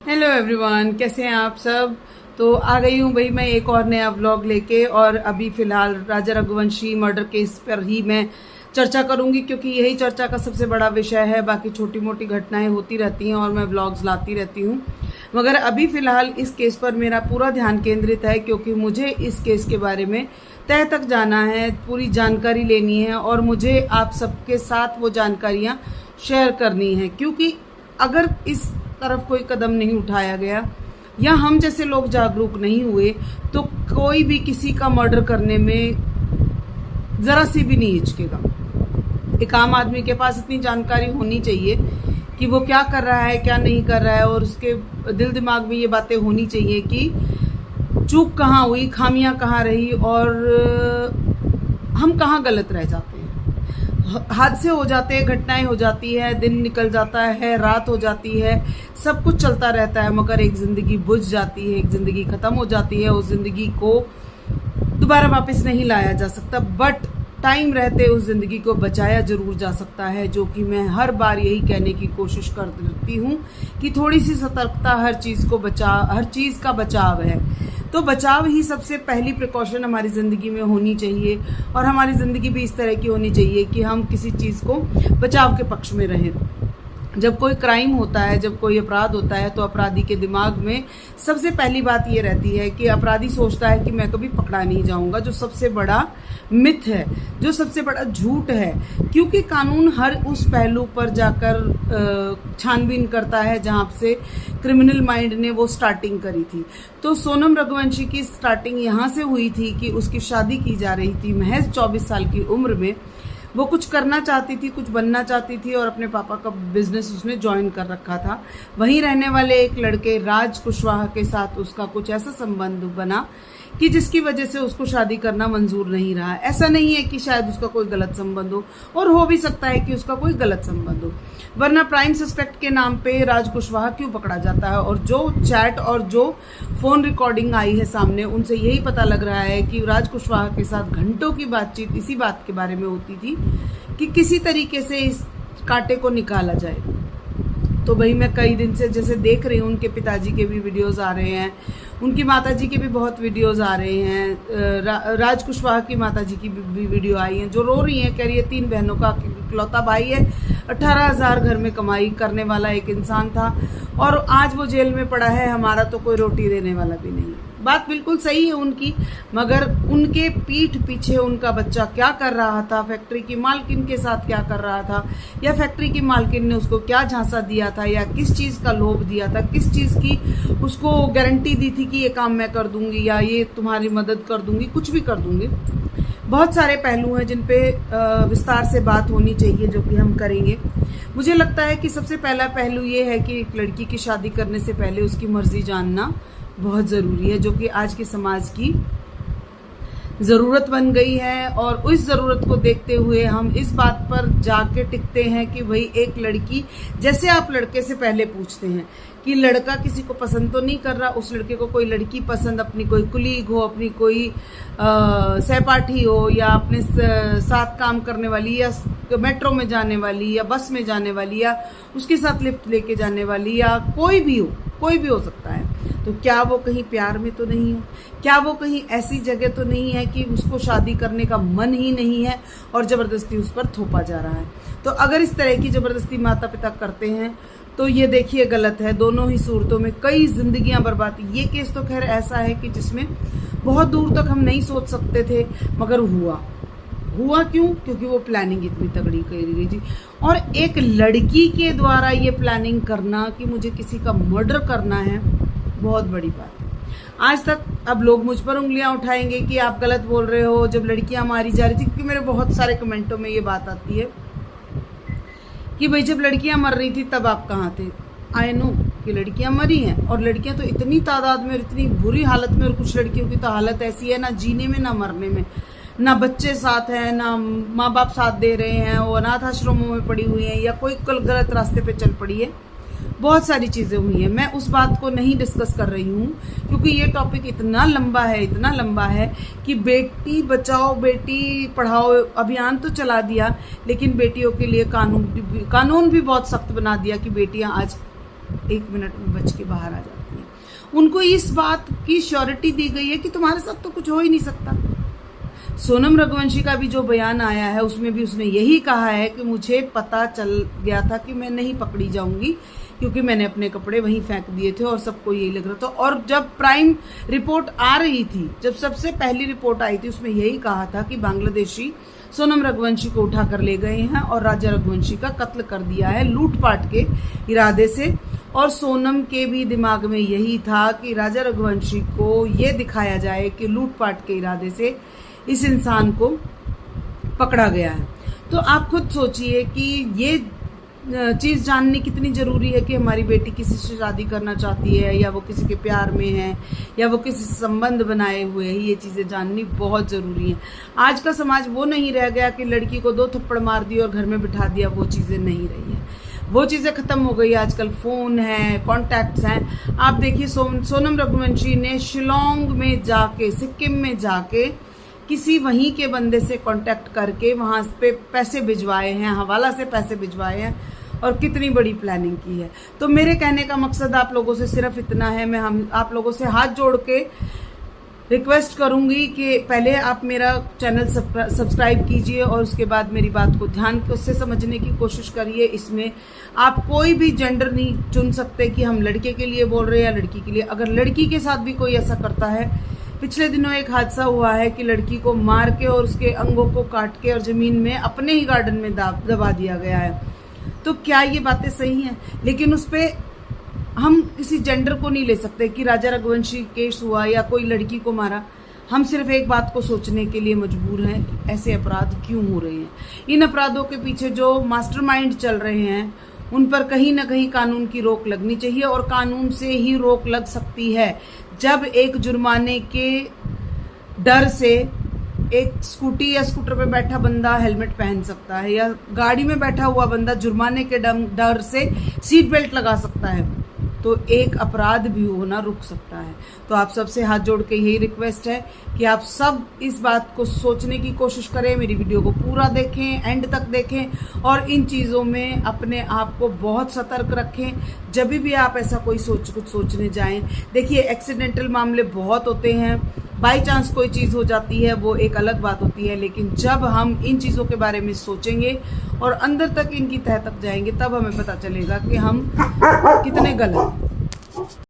Hello everyone, कैसे हैं आप सब। तो आ गई हूँ भाई मैं एक और नया व्लॉग लेके। और अभी फ़िलहाल राजा रघुवंशी मर्डर केस पर ही मैं चर्चा करूँगी, क्योंकि यही चर्चा का सबसे बड़ा विषय है। बाकी छोटी मोटी घटनाएं होती रहती हैं और मैं व्लॉग्स लाती रहती हूँ, मगर अभी फ़िलहाल इस केस पर मेरा पूरा ध्यान केंद्रित है, क्योंकि मुझे इस केस के बारे में तह तक जाना है, पूरी जानकारी लेनी है और मुझे आप सबके साथ वो जानकारियाँ शेयर करनी है। क्योंकि अगर इस तरफ कोई कदम नहीं उठाया गया या हम जैसे लोग जागरूक नहीं हुए तो कोई भी किसी का मर्डर करने में जरा सी भी नहीं हिचकेगा। एक आम आदमी के पास इतनी जानकारी होनी चाहिए कि वो क्या कर रहा है क्या नहीं कर रहा है, और उसके दिल दिमाग में ये बातें होनी चाहिए कि चूक कहाँ हुई, खामियां कहाँ रही और हम कहाँ गलत रह जाते हैं। हादसे हो जाते हैं, घटनाएं हो जाती है, दिन निकल जाता है, रात हो जाती है, सब कुछ चलता रहता है, मगर एक ज़िंदगी बुझ जाती है, एक ज़िंदगी ख़त्म हो जाती है। उस ज़िंदगी को दोबारा वापस नहीं लाया जा सकता, बट टाइम रहते उस ज़िंदगी को बचाया ज़रूर जा सकता है, जो कि मैं हर बार यही कहने की कोशिश करती हूँ कि थोड़ी सी सतर्कता हर चीज़ का बचाव है। तो बचाव ही सबसे पहली प्रिकॉशन हमारी ज़िंदगी में होनी चाहिए, और हमारी ज़िंदगी भी इस तरह की होनी चाहिए कि हम किसी चीज़ को बचाव के पक्ष में रहें। जब कोई क्राइम होता है, जब कोई अपराध होता है, तो अपराधी के दिमाग में सबसे पहली बात ये रहती है कि अपराधी सोचता है कि मैं कभी पकड़ा नहीं जाऊंगा, जो सबसे बड़ा मिथ है, जो सबसे बड़ा झूठ है। क्योंकि कानून हर उस पहलू पर जाकर छानबीन करता है जहाँ से क्रिमिनल माइंड ने वो स्टार्टिंग करी थी। तो सोनम रघुवंशी की स्टार्टिंग यहाँ से हुई थी कि उसकी शादी की जा रही थी महज 24 साल की उम्र में। वो कुछ करना चाहती थी, कुछ बनना चाहती थी, और अपने पापा का बिजनेस उसने ज्वाइन कर रखा था। वहीं रहने वाले एक लड़के राज कुशवाहा के साथ उसका कुछ ऐसा संबंध बना कि जिसकी वजह से उसको शादी करना मंजूर नहीं रहा। ऐसा नहीं है कि शायद उसका कोई गलत संबंध हो, और हो भी सकता है कि उसका कोई गलत संबंध हो, वरना प्राइम सस्पेक्ट के नाम पे राज कुशवाहा क्यों पकड़ा जाता है। और जो चैट और जो फोन रिकॉर्डिंग आई है सामने, उनसे यही पता लग रहा है कि राज कुशवाहा के साथ घंटों की बातचीत इसी बात के बारे में होती थी कि किसी तरीके से इस कांटे को निकाला जाए। तो भाई मैं कई दिन से जैसे देख रही हूँ, उनके पिताजी के भी वीडियोस आ रहे हैं, उनकी माताजी के भी बहुत वीडियोस आ रहे हैं। राज कुशवाहा की माताजी की भी वीडियो आई है, जो रो रही हैं, कह रही है 3 बहनों का इकलौता भाई है, 18,000 घर में कमाई करने वाला एक इंसान था, और आज वो जेल में पड़ा है, हमारा तो कोई रोटी देने वाला भी नहीं है। बात बिल्कुल सही है उनकी, मगर उनके पीठ पीछे उनका बच्चा क्या कर रहा था, फैक्ट्री की मालकिन के साथ क्या कर रहा था, या फैक्ट्री की मालकिन ने उसको क्या झांसा दिया था, या किस चीज़ का लोभ दिया था, किस चीज़ की उसको गारंटी दी थी कि ये काम मैं कर दूंगी या ये तुम्हारी मदद कर दूंगी, कुछ भी कर दूंगी। बहुत सारे पहलू हैं जिन पे विस्तार से बात होनी चाहिए, जो कि हम करेंगे। मुझे लगता है कि सबसे पहला पहलू ये है कि एक लड़की की शादी करने से पहले उसकी मर्जी जानना बहुत ज़रूरी है, जो कि आज के समाज की ज़रूरत बन गई है। और उस ज़रूरत को देखते हुए हम इस बात पर जाके टिकते हैं कि भाई एक लड़की, जैसे आप लड़के से पहले पूछते हैं कि लड़का किसी को पसंद तो नहीं कर रहा, उस लड़के को कोई लड़की पसंद, अपनी कोई कुलीग हो, अपनी कोई सहपाठी हो, या अपने साथ काम करने वाली, या मेट्रो में जाने वाली, या बस में जाने वाली, या उसके साथ लिफ्ट लेके जाने वाली, या कोई भी हो सकता है। तो क्या वो कहीं प्यार में तो नहीं है? क्या वो कहीं ऐसी जगह तो नहीं है कि उसको शादी करने का मन ही नहीं है और ज़बरदस्ती उस पर थोपा जा रहा है? तो अगर इस तरह की ज़बरदस्ती माता पिता करते हैं तो ये देखिए गलत है। दोनों ही सूरतों में कई जिंदगियां बर्बाद। ये केस तो खैर ऐसा है कि जिसमें बहुत दूर तक हम नहीं सोच सकते थे, मगर हुआ क्यों? क्योंकि वो प्लानिंग इतनी तगड़ी करी गई थी। और एक लड़की के द्वारा ये प्लानिंग करना कि मुझे किसी का मर्डर करना है, बहुत बड़ी बात है। आज तक अब लोग मुझ पर उंगलियां उठाएंगे कि आप गलत बोल रहे हो, जब लड़कियां मारी जा रही थी, क्योंकि मेरे बहुत सारे कमेंटों में ये बात आती है कि भाई जब लड़कियां मर रही थी तब आप कहाँ थे। आई नो कि लड़कियां मरी हैं, और लड़कियां तो इतनी तादाद में और इतनी बुरी हालत में, और कुछ लड़कियों की तो हालत ऐसी है ना जीने में ना मरने में, ना बच्चे साथ हैं, ना माँ बाप साथ दे रहे हैं, वो अनाथ आश्रमों में पड़ी हुई हैं, या कोई गलत रास्ते पे चल पड़ी है। बहुत सारी चीज़ें हुई हैं। मैं उस बात को नहीं डिस्कस कर रही हूँ, क्योंकि ये टॉपिक इतना लंबा है कि बेटी बचाओ बेटी पढ़ाओ अभियान तो चला दिया, लेकिन बेटियों के लिए कानून भी बहुत सख्त बना दिया कि बेटियां आज 1 मिनट में बच के बाहर आ जाती हैं। उनको इस बात की श्योरिटी दी गई है कि तुम्हारे साथ तो कुछ हो ही नहीं सकता। सोनम रघुवंशी का भी जो बयान आया है उसमें भी उसने यही कहा है कि मुझे पता चल गया था कि मैं नहीं पकड़ी जाऊंगी, क्योंकि मैंने अपने कपड़े वहीं फेंक दिए थे और सबको यही लग रहा था। और जब प्राइम रिपोर्ट आ रही थी, जब सबसे पहली रिपोर्ट आई थी, उसमें यही कहा था कि बांग्लादेशी सोनम रघुवंशी को उठा कर ले गए हैं और राजा रघुवंशी का कत्ल कर दिया है लूटपाट के इरादे से। और सोनम के भी दिमाग में यही था कि राजा रघुवंशी को ये दिखाया जाए कि लूटपाट के इरादे से इस इंसान को पकड़ा गया है। तो आप खुद सोचिए कि ये चीज़ जाननी कितनी ज़रूरी है कि हमारी बेटी किसी से शादी करना चाहती है या वो किसी के प्यार में है या वो किसी से संबंध बनाए हुए है। ये चीज़ें जाननी बहुत ज़रूरी है। आज का समाज वो नहीं रह गया कि लड़की को 2 थप्पड़ मार दिए और घर में बिठा दिया, वो चीज़ें नहीं रही हैं, वो चीज़ें ख़त्म हो गई। आजकल फ़ोन है, कॉन्टैक्ट्स हैं। आप देखिए सोनम रघुवंशी ने शिलोंग में जाके, सिक्किम में जाके किसी वहीं के बंदे से कांटेक्ट करके वहाँ पे पैसे भिजवाए हैं, हवाला से पैसे भिजवाए हैं और कितनी बड़ी प्लानिंग की है। तो मेरे कहने का मकसद आप लोगों से सिर्फ इतना है, मैं आप लोगों से हाथ जोड़ के रिक्वेस्ट करूंगी कि पहले आप मेरा चैनल सब्सक्राइब कीजिए और उसके बाद मेरी बात को ध्यान से समझने की कोशिश करिए। इसमें आप कोई भी जेंडर नहीं चुन सकते कि हम लड़के के लिए बोल रहे हैं या लड़की के लिए। अगर लड़की के साथ भी कोई ऐसा करता है, पिछले दिनों एक हादसा हुआ है कि लड़की को मार के और उसके अंगों को काट के और ज़मीन में अपने ही गार्डन में दबा दिया गया है। तो क्या ये बातें सही हैं? लेकिन उस पर हम किसी जेंडर को नहीं ले सकते कि राजा रघुवंशी केस हुआ या कोई लड़की को मारा। हम सिर्फ एक बात को सोचने के लिए मजबूर हैं कि ऐसे अपराध क्यों हो रहे हैं। इन अपराधों के पीछे जो मास्टरमाइंड चल रहे हैं उन पर कहीं ना कहीं कानून की रोक लगनी चाहिए और कानून से ही रोक लग सकती है जब एक जुर्माने के डर से एक स्कूटी या स्कूटर पे बैठा बंदा हेलमेट पहन सकता है या गाड़ी में बैठा हुआ बंदा जुर्माने के डर से सीट बेल्ट लगा सकता है, तो एक अपराध भी होना रुक सकता है। तो आप सबसे हाथ जोड़ के यही रिक्वेस्ट है कि आप सब इस बात को सोचने की कोशिश करें, मेरी वीडियो को पूरा देखें, एंड तक देखें और इन चीज़ों में अपने आप को बहुत सतर्क रखें जब भी आप ऐसा कोई कुछ सोचने जाएं। देखिए, एक्सीडेंटल मामले बहुत होते हैं, बाई चांस कोई चीज़ हो जाती है वो एक अलग बात होती है, लेकिन जब हम इन चीज़ों के बारे में सोचेंगे और अंदर तक इनकी तह तक जाएंगे तब हमें पता चलेगा कि हम कितने गलत हैं।